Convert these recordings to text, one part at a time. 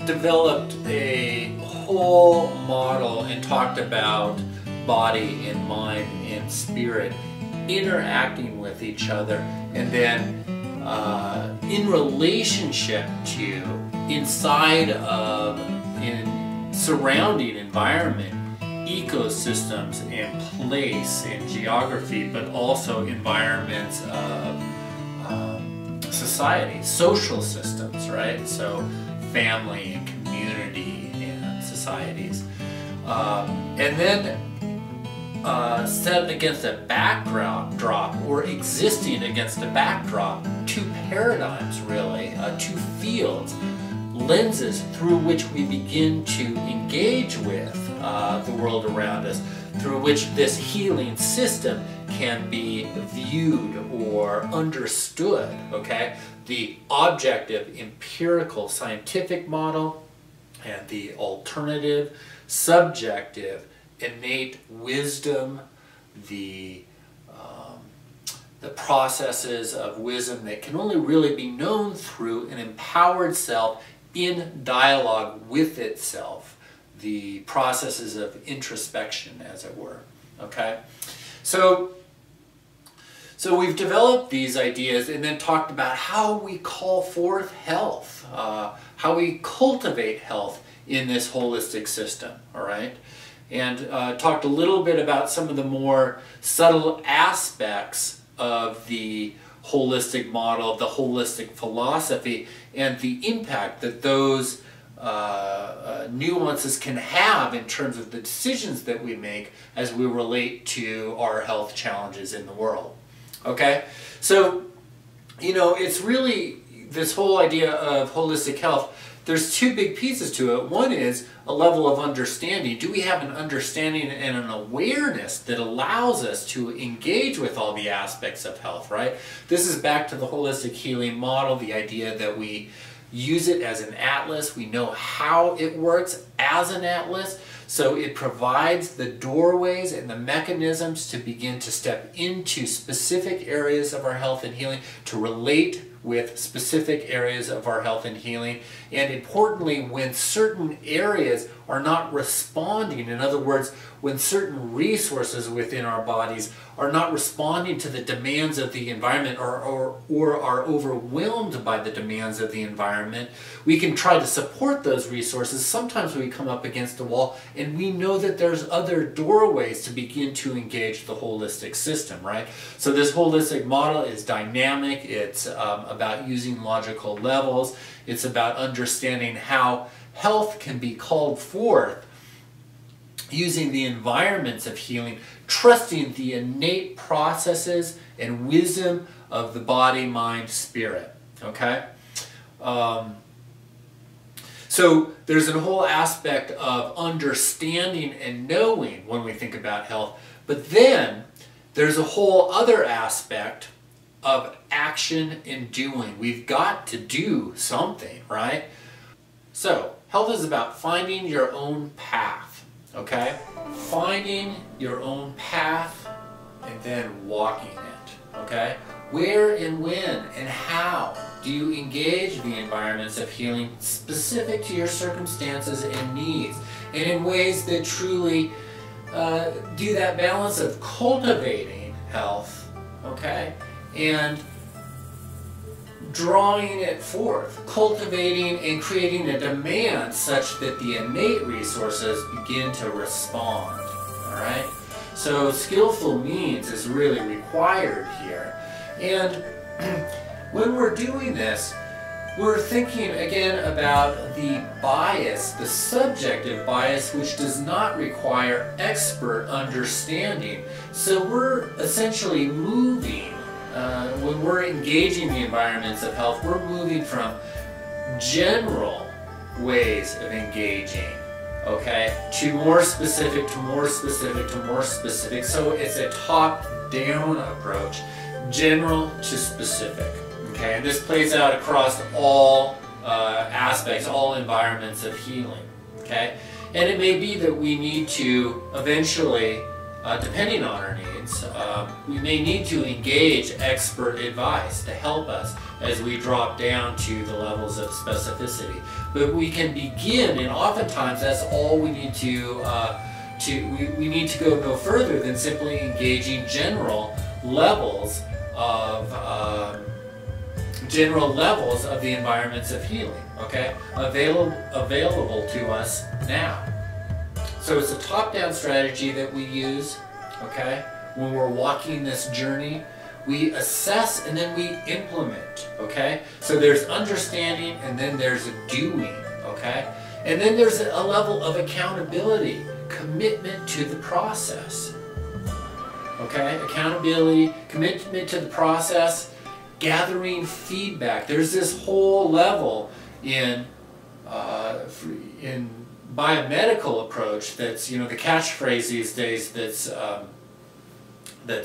developed a whole model and talked about body and mind and spirit interacting with each other, and then in relationship to, inside of, in surrounding environment, ecosystems and place and geography, but also environments of society, social systems, right? So family and community and societies. And then set against a backdrop, or existing against a backdrop, two paradigms really, two fields, lenses through which we begin to engage with the world around us, through which this healing system can be viewed or understood, okay? The objective, empirical, scientific model, and the alternative, subjective, innate wisdom, the processes of wisdom that can only really be known through an empowered self in dialogue with itself, the processes of introspection, as it were. Okay, so we've developed these ideas and then talked about how we call forth health, how we cultivate health in this holistic system. All right, and talked a little bit about some of the more subtle aspects of the holistic model, the holistic philosophy, and the impact that those nuances can have in terms of the decisions that we make as we relate to our health challenges in the world. Okay, so you know, it's really this whole idea of holistic health. There's two big pieces to it. One is a level of understanding. Do we have an understanding and an awareness that allows us to engage with all the aspects of health, right? This is back to the holistic healing model, the idea that we use it as an atlas. We know how it works as an atlas, so it provides the doorways and the mechanisms to begin to step into specific areas of our health and healing, to relate with specific areas of our health and healing, and importantly, when certain areas are not responding, in other words, when certain resources within our bodies are not responding to the demands of the environment, or are overwhelmed by the demands of the environment, we can try to support those resources. Sometimes we come up against a wall, and we know that there's other doorways to begin to engage the holistic system, right? So this holistic model is dynamic. It's about using logical levels. It's about understanding how health can be called forth using the environments of healing, trusting the innate processes and wisdom of the body, mind, spirit. Okay? So there's a whole aspect of understanding and knowing when we think about health, but then there's a whole other aspect of action and doing. We've got to do something, right? So health is about finding your own path, okay? Finding your own path and then walking it, okay? Where and when and how do you engage the environments of healing specific to your circumstances and needs, and in ways that truly do that balance of cultivating health, okay, and drawing it forth, cultivating and creating a demand such that the innate resources begin to respond. All right? So skillful means is really required here. And when we're doing this, we're thinking again about the bias, the subjective bias, which does not require expert understanding. So we're essentially moving, when we're engaging the environments of health, we're moving from general ways of engaging, okay, to more specific, to more specific, to more specific. So it's a top-down approach, general to specific. Okay, and this plays out across all aspects, all environments of healing. Okay, and it may be that we need to eventually, depending on our needs, points, we may need to engage expert advice to help us as we drop down to the levels of specificity. But we can begin, and oftentimes that's all we need to we need to go no further than simply engaging general levels of the environments of healing, okay, available to us now. So it's a top-down strategy that we use, okay, when we're walking this journey. We assess and then we implement, okay? So there's understanding and then there's doing, okay? And then there's a level of accountability, commitment to the process, okay? Accountability, commitment to the process, gathering feedback. There's this whole level in biomedical approach that's, you know, the catchphrase these days that's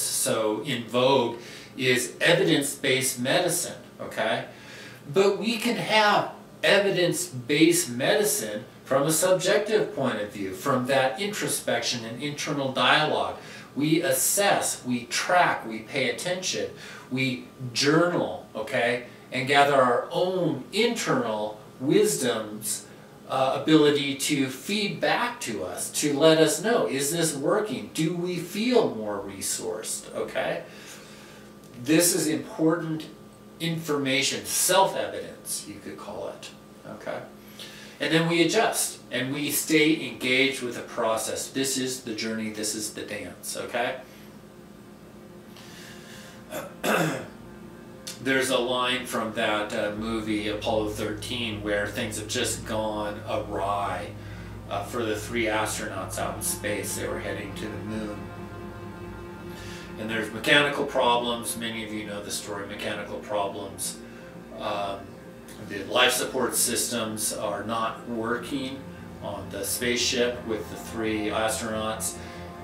so in vogue is evidence-based medicine, okay? But we can have evidence-based medicine from a subjective point of view, from that introspection and internal dialogue. We assess, we track, we pay attention, we journal, okay, and gather our own internal wisdom's ability to feed back to us, to let us know, is this working? Do we feel more resourced, okay? This is important information, self-evidence, you could call it, okay? And then we adjust, and we stay engaged with the process. This is the journey, this is the dance, okay? There's a line from that movie, Apollo 13, where things have just gone awry for the 3 astronauts out in space. They were heading to the moon. And there's mechanical problems. Many of you know the story, mechanical problems. The life support systems are not working on the spaceship with the 3 astronauts.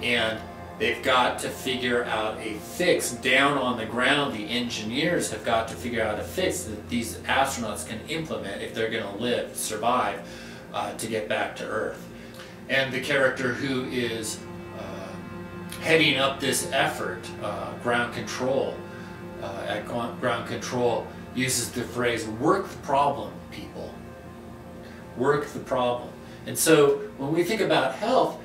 And they've got to figure out a fix. Down on the ground, the engineers have got to figure out a fix that these astronauts can implement if they're going to live, survive, to get back to Earth. And the character who is heading up this effort, ground control, at ground control, uses the phrase, work the problem, people. Work the problem. And so when we think about health,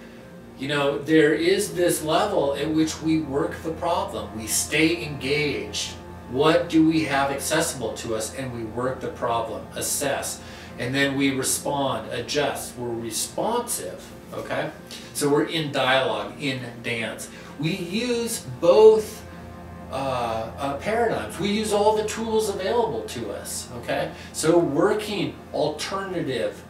you know, there is this level at which we work the problem. We stay engaged. What do we have accessible to us? And we work the problem, assess, and then we respond, adjust. We're responsive, okay? So we're in dialogue, in dance. We use both paradigms. We use all the tools available to us, okay? So working alternative,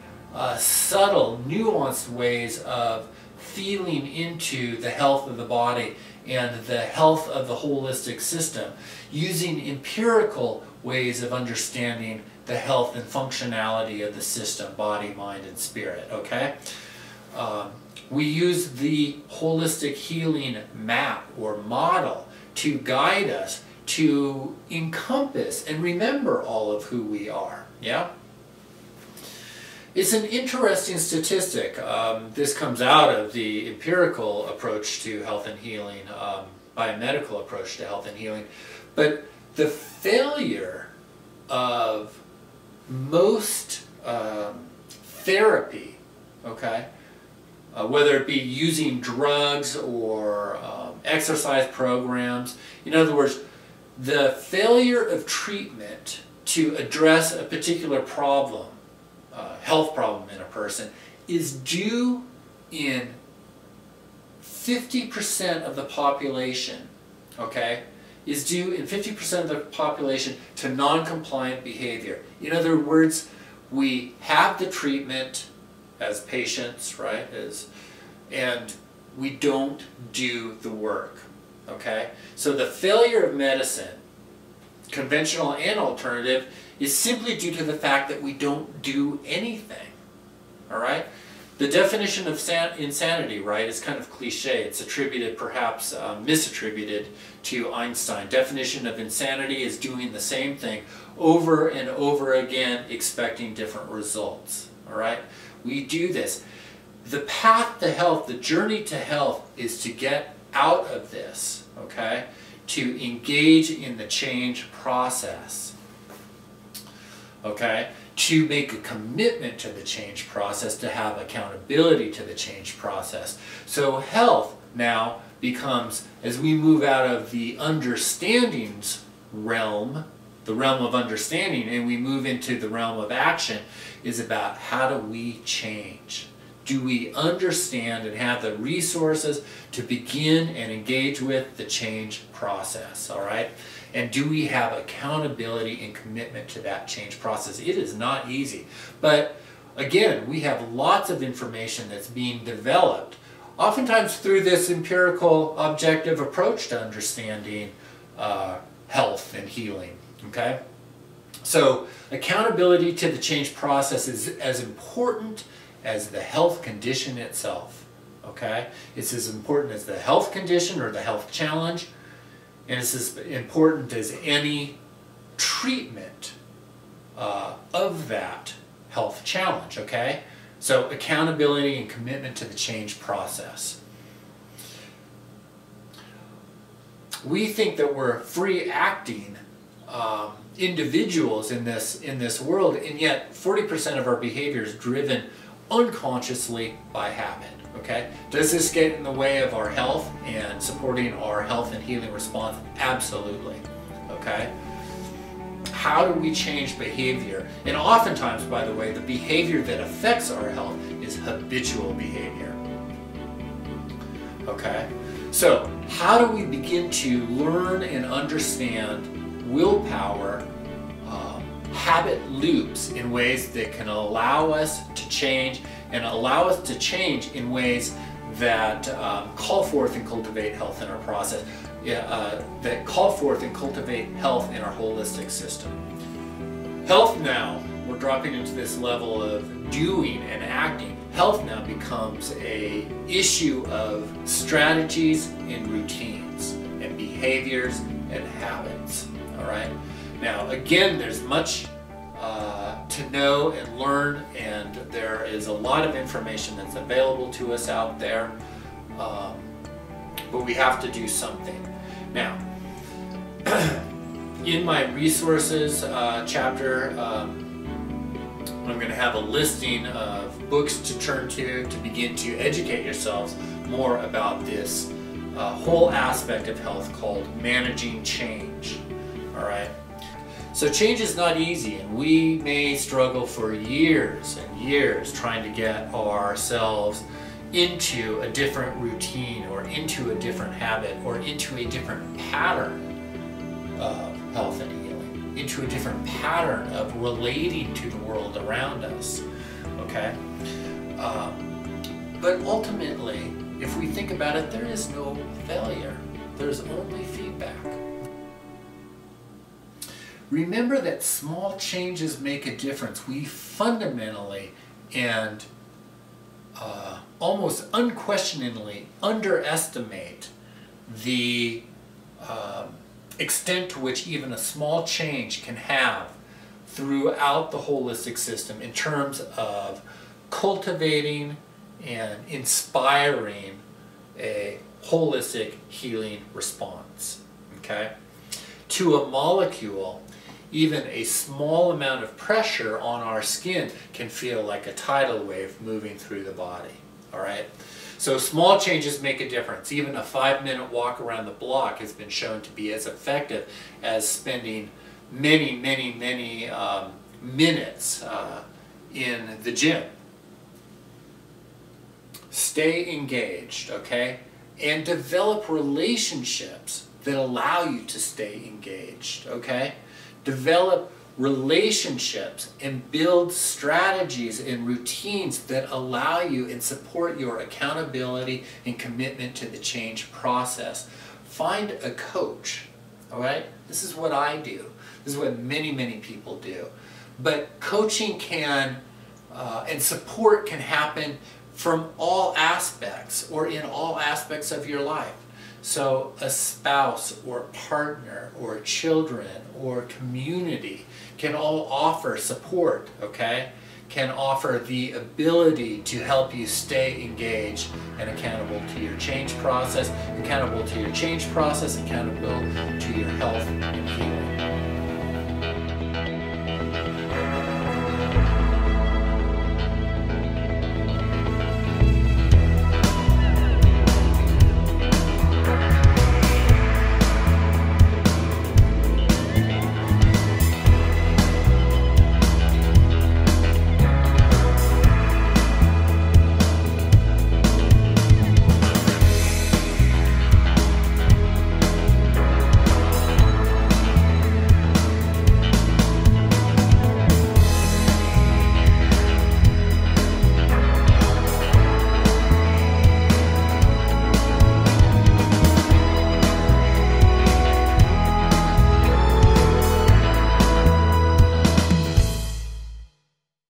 subtle, nuanced ways of feeling into the health of the body and the health of the holistic system, using empirical ways of understanding the health and functionality of the system, body, mind, and spirit, okay? We use the holistic healing map or model to guide us to encompass and remember all of who we are, yeah? It's an interesting statistic. This comes out of the empirical approach to health and healing, biomedical approach to health and healing. But the failure of most therapy, okay, whether it be using drugs or exercise programs, in other words, the failure of treatment to address a particular problem, health problem in a person, is due in 50% of the population, okay, is due in 50% of the population to non-compliant behavior. In other words, we have the treatment as patients, right, and we don't do the work, okay? So the failure of medicine, conventional and alternative, is simply due to the fact that we don't do anything, all right? The definition of insanity, right, is kind of cliche. It's attributed, perhaps misattributed to Einstein. Definition of insanity is doing the same thing over and over again, expecting different results, all right? We do this. The path to health, the journey to health, is to get out of this, okay, to engage in the change process, okay, to make a commitment to the change process, to have accountability to the change process. So health now becomes, as we move out of the understandings realm, the realm of understanding, and we move into the realm of action, is about how do we change? Do we understand and have the resources to begin and engage with the change process, all right? And do we have accountability and commitment to that change process? It is not easy. But again, we have lots of information that's being developed, oftentimes through this empirical, objective approach to understanding health and healing, okay? So accountability to the change process is as important as the health condition itself, okay? It's as important as the health condition or the health challenge, and it's as important as any treatment of that health challenge, okay? So accountability and commitment to the change process. We think that we're free acting individuals in this world, and yet 40% of our behavior is driven unconsciously by habit, okay? Does this get in the way of our health and supporting our health and healing response? Absolutely, okay? How do we change behavior? And oftentimes, by the way, the behavior that affects our health is habitual behavior, okay? So how do we begin to learn and understand willpower, habit loops in ways that can allow us to change, and allow us to change in ways that call forth and cultivate health in our process, that call forth and cultivate health in our holistic system. Health now, we're dropping into this level of doing and acting. Health now becomes an issue of strategies and routines and behaviors and habits, all right? Now, again, there's much to know and learn, and there is a lot of information that's available to us out there, but we have to do something. Now, in my resources chapter, I'm going to have a listing of books to turn to begin to educate yourselves more about this whole aspect of health called managing change, all right? So change is not easy, and we may struggle for years and years trying to get ourselves into a different routine or into a different habit or into a different pattern of health and healing, into a different pattern of relating to the world around us, okay? But ultimately, if we think about it, there is no failure. There's only feedback. Remember that small changes make a difference. We fundamentally and almost unquestioningly underestimate the extent to which even a small change can have throughout the holistic system in terms of cultivating and inspiring a holistic healing response, okay? To a molecule, even a small amount of pressure on our skin can feel like a tidal wave moving through the body, all right? So small changes make a difference. Even a 5-minute walk around the block has been shown to be as effective as spending many minutes in the gym. Stay engaged, okay? And develop relationships that allow you to stay engaged, okay? Develop relationships and build strategies and routines that allow you and support your accountability and commitment to the change process. Find a coach, all right? This is what I do. This is what many people do. But coaching can, and support can happen from all aspects or in all aspects of your life. So a spouse or partner or children or community can all offer support, okay? can offer the ability to help you stay engaged and accountable to your change process, accountable to your health and healing.